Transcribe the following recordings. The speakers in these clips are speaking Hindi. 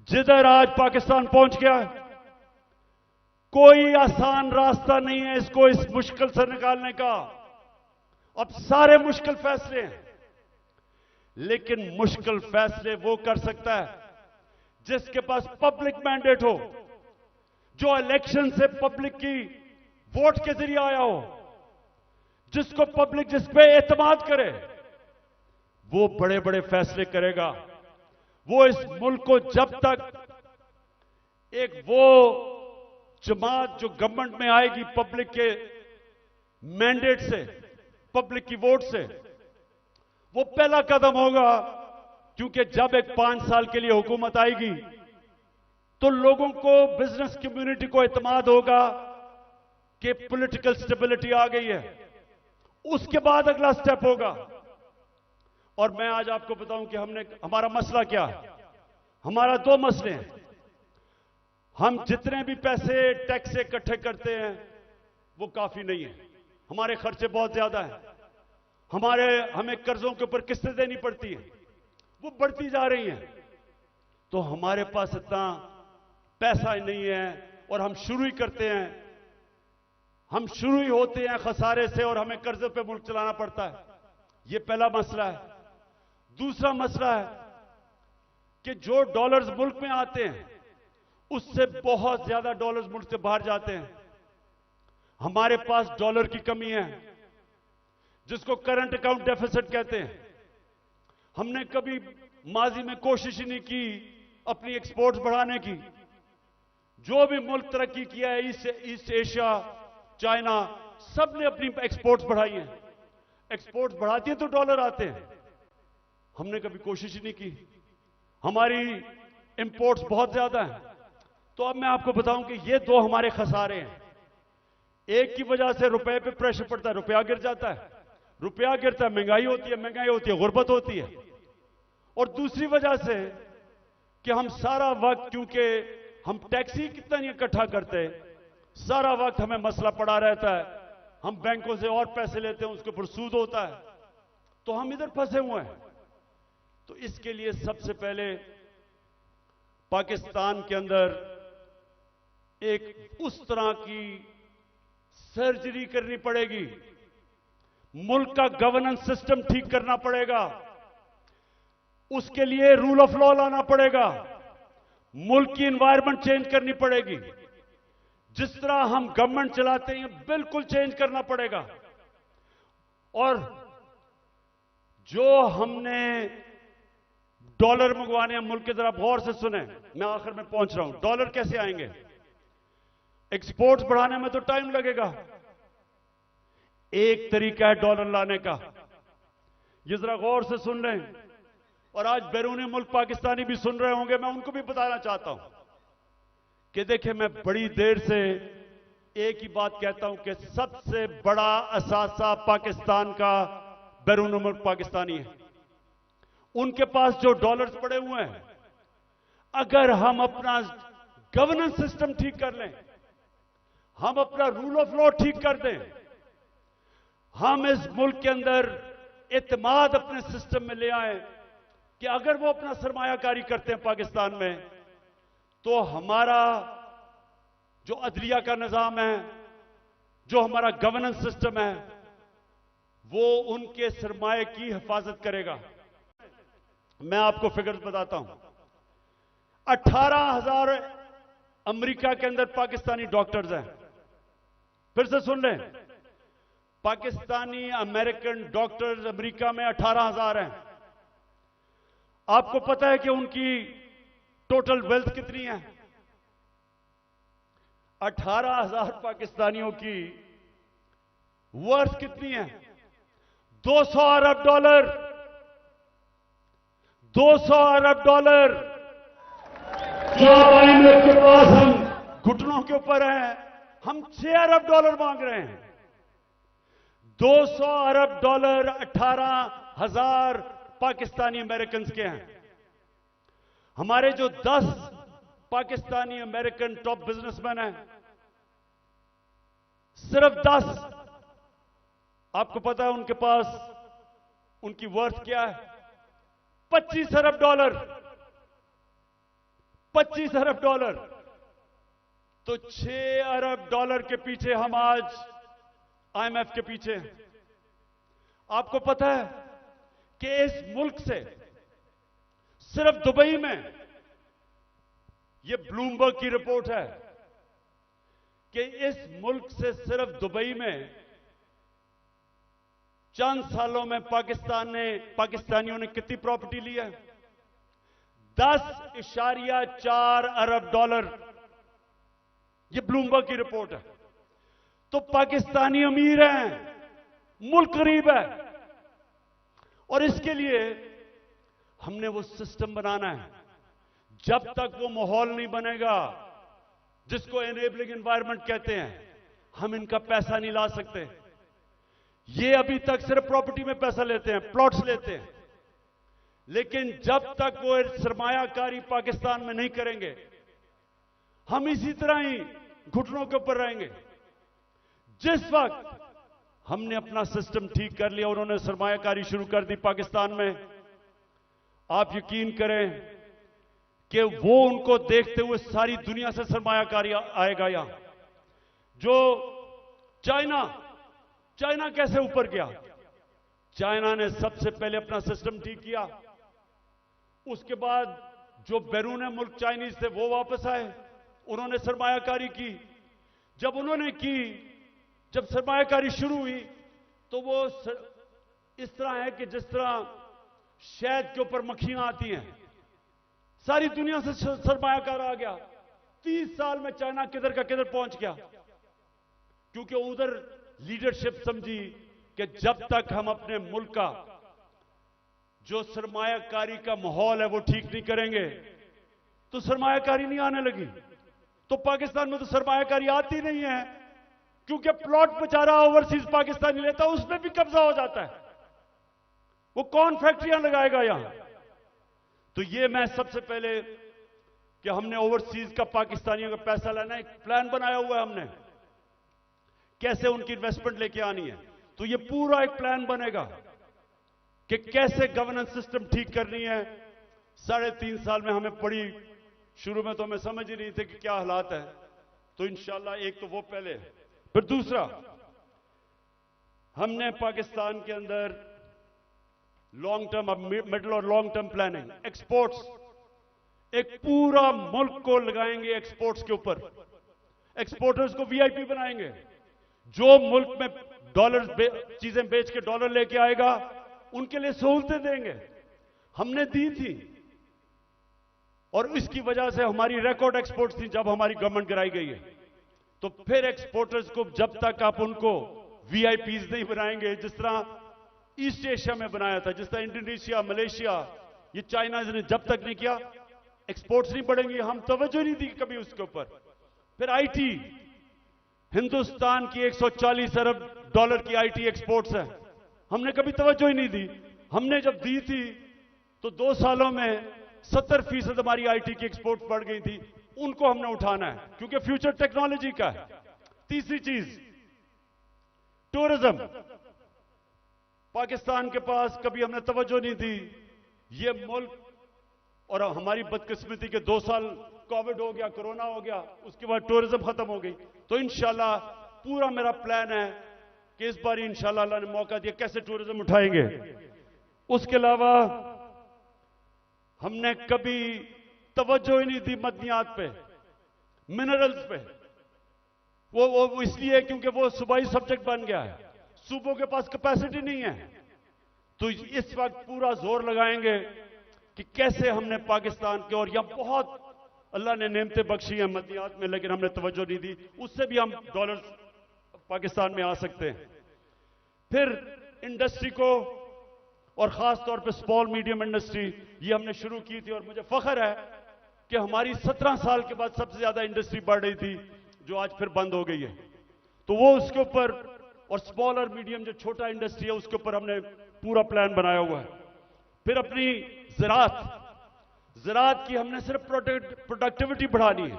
जिधर आज पाकिस्तान पहुंच गया है, कोई आसान रास्ता नहीं है इसको इस मुश्किल से निकालने का। अब सारे मुश्किल फैसले हैं, लेकिन मुश्किल फैसले वो कर सकता है जिसके पास पब्लिक मैंडेट हो, जो इलेक्शन से पब्लिक की वोट के जरिए आया हो, जिसको पब्लिक जिस पे एतमाद करे, वो बड़े बड़े फैसले करेगा। वो इस मुल्क को जब तक एक वो जमात जो गवर्नमेंट में आएगी पब्लिक के मैंडेट से, पब्लिक की वोट से, वो पहला कदम होगा। क्योंकि जब एक 5 साल के लिए हुकूमत आएगी तो लोगों को, बिजनेस कम्युनिटी को एतमाद होगा कि पॉलिटिकल स्टेबिलिटी आ गई है। उसके बाद अगला स्टेप होगा। और मैं आज आपको बताऊं कि हमारा मसला क्या है। हमारा 2 मसले हैं। हम जितने भी पैसे टैक्स से इकट्ठे करते हैं वो काफी नहीं है, हमारे खर्चे बहुत ज्यादा हैं। हमें कर्जों के ऊपर किस्तें देनी पड़ती हैं, वो बढ़ती जा रही हैं। तो हमारे पास इतना पैसा ही नहीं है और हम शुरू ही करते हैं, हम शुरू ही होते हैं खसारे से और हमें कर्जे पे मुल्क चलाना पड़ता है। ये पहला मसला है। दूसरा मसला है कि जो डॉलर्स मुल्क में आते हैं उससे बहुत ज्यादा डॉलर्स मुल्क से बाहर जाते हैं। हमारे पास डॉलर की कमी है, जिसको करंट अकाउंट डेफिसिट कहते हैं। हमने कभी माजी में कोशिश ही नहीं की अपनी एक्सपोर्ट्स बढ़ाने की। जो भी मुल्क तरक्की किया है, ईस्ट एशिया, चाइना, सब ने अपनी एक्सपोर्ट्स बढ़ाई हैं। एक्सपोर्ट्स बढ़ाती है तो डॉलर आते हैं। हमने कभी कोशिश ही नहीं की। हमारी इंपोर्ट्स बहुत ज्यादा हैं। तो अब मैं आपको बताऊं कि ये 2 हमारे खसारे हैं। एक की वजह से रुपए पे प्रेशर पड़ता है, रुपया गिर जाता है। रुपया गिरता है, महंगाई होती है, गुर्बत होती है। और दूसरी वजह से कि हम सारा वक्त, क्योंकि हम टैक्स ही कितना नहीं इकट्ठा करते, सारा वक्त हमें मसला पड़ा रहता है। हम बैंकों से और पैसे लेते हैं, उसके ऊपर सूद होता है, तो हम इधर फंसे हुए हैं। तो इसके लिए सबसे पहले पाकिस्तान के अंदर एक उस तरह की सर्जरी करनी पड़ेगी, मुल्क का गवर्नेंस सिस्टम ठीक करना पड़ेगा। उसके लिए रूल ऑफ लॉ लाना पड़ेगा, मुल्क की एनवायरनमेंट चेंज करनी पड़ेगी। जिस तरह हम गवर्नमेंट चलाते हैं बिल्कुल चेंज करना पड़ेगा। और जो हमने डॉलर मंगवाने हैं मुल्क के, जरा गौर से सुने, मैं आखिर में पहुंच रहा हूं। डॉलर कैसे आएंगे? एक्सपोर्ट्स बढ़ाने में तो टाइम लगेगा। एक तरीका है डॉलर लाने का, ये जरा गौर से सुन लें। और आज बैरूनी मुल्क पाकिस्तानी भी सुन रहे होंगे, मैं उनको भी बताना चाहता हूं कि देखिए, मैं बड़ी देर से एक ही बात कहता हूं कि सबसे बड़ा असासा पाकिस्तान का बैरूनी मुल्क पाकिस्तानी है। उनके पास जो डॉलर्स पड़े हुए हैं, अगर हम अपना गवर्नेंस सिस्टम ठीक कर लें, हम अपना रूल ऑफ लॉ ठीक कर दें, हम इस मुल्क के अंदर एतमाद अपने सिस्टम में ले आए कि अगर वो अपना सरमायाकारी करते हैं पाकिस्तान में, तो हमारा जो अदलिया का निजाम है, जो हमारा गवर्नेंस सिस्टम है, वो उनके सरमाए की हिफाजत करेगा। मैं आपको फिगर्स बताता हूं। 18,000 अमेरिका के अंदर पाकिस्तानी डॉक्टर्स हैं। फिर से सुन लें, पाकिस्तानी अमेरिकन डॉक्टर्स अमेरिका में 18,000 हैं। आपको पता है कि उनकी टोटल वेल्थ कितनी है? 18,000 पाकिस्तानियों की वर्थ कितनी है? 200 अरब डॉलर। 200 अरब डॉलर। जो IMF के पास हम घुटनों के ऊपर हैं, हम 6 अरब डॉलर मांग रहे हैं। 200 अरब डॉलर 18,000 पाकिस्तानी अमेरिकन के हैं। हमारे जो 10 पाकिस्तानी अमेरिकन टॉप बिजनेसमैन हैं, सिर्फ 10, आपको पता है उनके पास उनकी वर्थ क्या है? 25 अरब डॉलर। 25 अरब डॉलर। तो 6 अरब डॉलर के पीछे हम आज आईएमएफ के पीछे हैं। आपको पता है कि इस मुल्क से सिर्फ दुबई में, यह ब्लूमबर्ग की रिपोर्ट है कि इस मुल्क से सिर्फ दुबई में चंद सालों में पाकिस्तानियों ने कितनी प्रॉपर्टी ली है? 10.4 अरब डॉलर। यह ब्लूमबर्ग की रिपोर्ट है। तो पाकिस्तानी अमीर हैं, मुल्क गरीब है, और इसके लिए हमने वो सिस्टम बनाना है। जब तक वो माहौल नहीं बनेगा जिसको एनेबलिंग एनवायरनमेंट कहते हैं, हम इनका पैसा नहीं ला सकते। ये अभी तक सिर्फ प्रॉपर्टी में पैसा लेते हैं, प्लॉट्स लेते हैं, लेकिन जब तक वो सरमायाकारी पाकिस्तान में नहीं करेंगे, हम इसी तरह ही घुटनों के ऊपर रहेंगे। जिस वक्त हमने अपना सिस्टम ठीक कर लिया, उन्होंने सरमायाकारी शुरू कर दी पाकिस्तान में, आप यकीन करें कि वो उनको देखते हुए सारी दुनिया से सरमायाकारी आएगा यहां। जो चाइना कैसे ऊपर गया? चाइना ने सबसे पहले अपना सिस्टम ठीक किया, उसके बाद जो बैरून मुल्क चाइनीज थे वो वापस आए, उन्होंने सरमायाकारी की। जब सरमायाकारी शुरू हुई तो वो इस तरह है कि जिस तरह शहद के ऊपर मक्खियां आती हैं, सारी दुनिया से सरमायाकार आ गया। 30 साल में चाइना किधर का किधर पहुंच गया, क्योंकि उधर लीडरशिप समझी कि जब तक हम अपने मुल्क का जो सरमायाकारी का माहौल है वो ठीक नहीं करेंगे तो सरमायाकारी नहीं आने लगी। तो पाकिस्तान में तो सरमायाकारी आती नहीं है, क्योंकि प्लॉट बेचारा ओवरसीज पाकिस्तानी लेता है, उसमें भी कब्जा हो जाता है। वो कौन फैक्ट्रियां लगाएगा यहां? तो ये मैं सबसे पहले कि हमने ओवरसीज का पाकिस्तानियों का पैसा लेना, एक प्लान बनाया हुआ है हमने, कैसे उनकी इन्वेस्टमेंट लेके आनी है। तो ये पूरा एक प्लान बनेगा कि कैसे गवर्नेंस सिस्टम ठीक करनी है। 3.5 साल में हमें पड़ी, शुरू में तो हमें समझ ही नहीं थे कि क्या हालात है। तो इंशाल्लाह एक तो वो पहले, फिर दूसरा, हमने पाकिस्तान के अंदर लॉन्ग टर्म, मिडिल और लॉन्ग टर्म प्लानिंग, एक्सपोर्ट्स, एक पूरा मुल्क को लगाएंगे एक्सपोर्ट्स के ऊपर। एक्सपोर्टर्स को वीआईपी बनाएंगे। जो मुल्क में चीजें बेच के डॉलर लेके आएगा उनके लिए सहूलतें देंगे। हमने दी थी, और इसकी वजह से हमारी रिकॉर्ड एक्सपोर्ट्स थी जब हमारी गवर्नमेंट गिराई गई है। तो फिर एक्सपोर्टर्स को जब तक आप उनको वीआईपीज नहीं बनाएंगे, जिस तरह ईस्ट एशिया में बनाया था, जिस तरह इंडोनेशिया, मलेशिया, ये चाइना ने जब तक नहीं किया, एक्सपोर्ट्स नहीं बढ़ेंगी। हम तवज्जो नहीं दी कभी उसके ऊपर। फिर आईटी, हिंदुस्तान की 140 अरब डॉलर की आईटी एक्सपोर्ट्स है, हमने कभी तवज्जो ही नहीं दी। हमने जब दी थी तो 2 सालों में 70% हमारी आईटी की एक्सपोर्ट बढ़ गई थी। उनको हमने उठाना है, क्योंकि फ्यूचर टेक्नोलॉजी का है। तीसरी चीज, टूरिज्म। पाकिस्तान के पास कभी हमने तवज्जो नहीं दी। ये मुल्क, और हमारी बदकिस्मती के 2 साल कोविड हो गया, कोरोना हो गया, उसके बाद टूरिज्म खत्म हो गई। तो इंशाल्लाह पूरा मेरा प्लान है कि इस बार इंशाल्लाह अल्लाह ने मौका दिया, कैसे टूरिज्म उठाएंगे। उसके अलावा हमने कभी तवज्जो ही नहीं दी मदनियात पे, मिनरल्स पे। वो इसलिए क्योंकि वो सूबाई सब्जेक्ट बन गया है, सूबों के पास कैपेसिटी नहीं है। तो इस वक्त पूरा जोर लगाएंगे कि कैसे हमने पाकिस्तान के, और यहां बहुत अल्लाह ने नेमतें बख्शी हैं मदनियात में, लेकिन हमने तवज्जो नहीं दी, उससे भी हम डॉलर पाकिस्तान में आ सकते हैं। फिर इंडस्ट्री को, और खास तौर पे स्मॉल मीडियम इंडस्ट्री, ये हमने शुरू की थी, और मुझे फख्र है कि हमारी 17 साल के बाद सबसे ज्यादा इंडस्ट्री बढ़ रही थी, जो आज फिर बंद हो गई है। तो वो उसके ऊपर, और स्मॉल और मीडियम जो छोटा इंडस्ट्री है उसके ऊपर हमने पूरा प्लान बनाया हुआ है। फिर अपनी ज़राअत की हमने सिर्फ प्रोडक्टिविटी बढ़ानी है।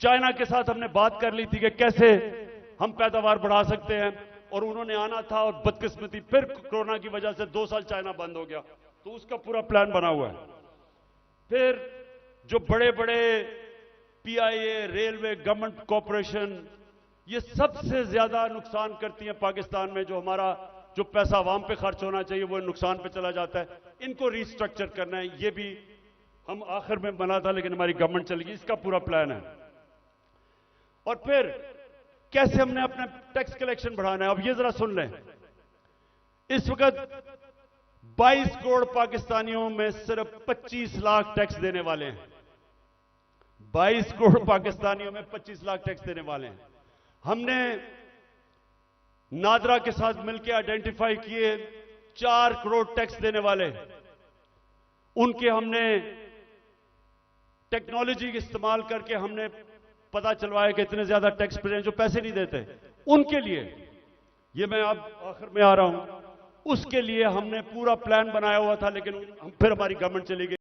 चाइना के साथ हमने बात कर ली थी कि कैसे हम पैदावार बढ़ा सकते हैं, और उन्होंने आना था, और बदकिस्मती फिर कोरोना की वजह से 2 साल चाइना बंद हो गया। तो उसका पूरा प्लान बना हुआ है। फिर जो बड़े बड़े पीआईए, रेलवे, गवर्नमेंट कॉरपोरेशन, ये सबसे ज्यादा नुकसान करती हैं पाकिस्तान में। जो हमारा जो पैसा आवाम पे खर्च होना चाहिए वो नुकसान पे चला जाता है। इनको रीस्ट्रक्चर करना है। ये भी हम आखिर में बना था, लेकिन हमारी गवर्नमेंट चलेगी, इसका पूरा प्लान है। और फिर कैसे हमने अपना टैक्स कलेक्शन बढ़ाना है, अब ये जरा सुन लें। इस वक्त 22 करोड़ पाकिस्तानियों में सिर्फ 25 लाख टैक्स देने वाले हैं। 22 करोड़ पाकिस्तानियों में 25 लाख टैक्स देने वाले हैं। हमने नादरा के साथ मिलकर आइडेंटिफाई किए 4 करोड़ टैक्स देने वाले। उनके हमने टेक्नोलॉजी का इस्तेमाल करके हमने पता चलवाया कि इतने ज्यादा टैक्स पेयर हैं जो पैसे नहीं देते। उनके लिए ये मैं अब आखिर में आ रहा हूं, उसके लिए हमने पूरा प्लान बनाया हुआ था, लेकिन फिर हमारी गवर्नमेंट चली गई।